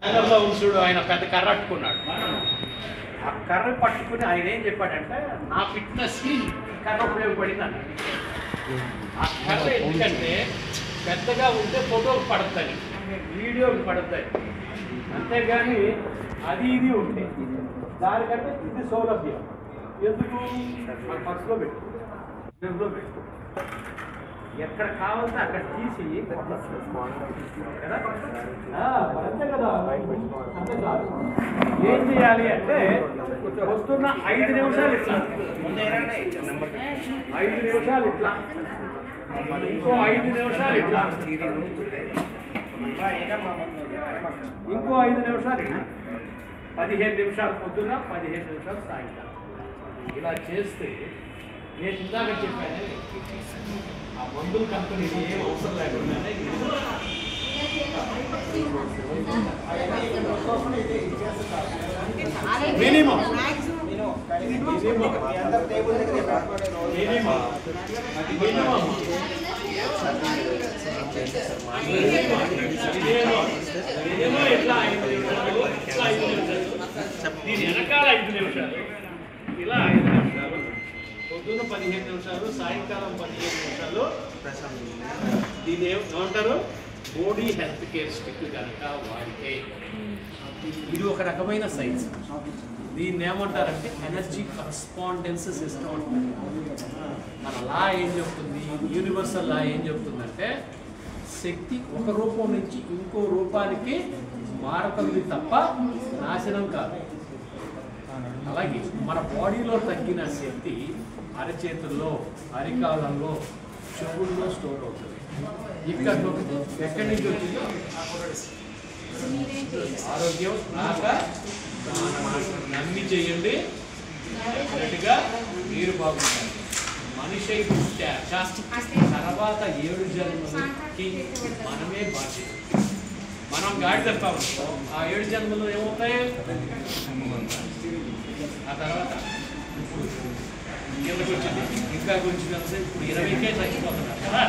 నగర్లో ఉంచుడు ఆయన పెద్ద కర్ర పట్టుకున్నాడు. ఆ కర్ర పట్టుకుని ఆయన ఏం చెప్పాడంటే నా ఫిట్నెస్కి కర్ర ఉపయోగపడింది అన్నాడు. ఆ కర్ర ఎందుకంటే పెద్దగా ఉంటే ఫోటోకి పడుతుంది, వీడియోకి పడుతుంది, అంతేగాని అది ఇది ఉంటే దానికంటే ఇది సౌలభ్యం. ఎందుకు మన పర్సులో పెట్టు, జేబులో పెట్టు, ఎక్కడ కావాలంటే అక్కడ తీసి కదా అంతే కదా. అంతే కాదు, ఏం చేయాలి అంటే వస్తున్న 5 నిమిషాలు ఇట్లా, 5 నిమిషాలు ఇట్లా, ఇంకో 5 నిమిషాలు ఇట్లా, ఇంకో 5 నిమిషాలు ఇట్లా, 15 నిమిషాలు పొద్దున్న, 15 నిమిషాలు సాయంకాలం. ఇలా చేస్తే నేను ఇందాక చెప్పాను ఆ మందుల కంపెనీ ఏం అవసరం లేకుండానే మినిమం ఎట్లా 5 నిమిషాలు, ఇట్లా 5 నిమిషాలు, దీని వెనకాల 5 నిమిషాలు, ఇలా 5 నిమిషాలు, పొద్దున్న 15 నిమిషాలు, సాయంకాలం 15 నిమిషాలు. దీన్ని ఏమంటారు? బాడీ హెల్త్ కేర్ స్టిక్ కనుక వాడితే ఇది ఒక రకమైన సైన్స్. దీన్ని ఏమంటారంటే ఎనర్జీ కరస్పాండెన్స్ సిస్టమ్ అంటారు. మన లా ఏం చెప్తుంది, యూనివర్సల్ లా ఏం చెప్తుందంటే శక్తి ఒక రూపం నుంచి ఇంకో రూపానికి మారుతుంది తప్ప నాశనం కాదు. అలాగే మన బాడీలో తగ్గిన శక్తి అరచేతుల్లో, అరికాలంలో, చెవుల్లో స్టోర్ అవుతుంది. ఇక్కడ ఎక్కడి నుంచి వచ్చిందో ఆరోగ్యం రాక నమ్మి చేయండి, డెఫినెట్గా మీరు బాగుంటారు. మనిషి తర్వాత 7 జన్మలకి మనమే బాధ్యత. మనం గాడి తప్పాము, ఆ 7 జన్మలు ఏమవుతాయి? ఆ తర్వాత కిందకు వచ్చింది, ఇంకా కొంచెం ఇప్పుడు 20కే తగ్గిపోతున్నారు కదా.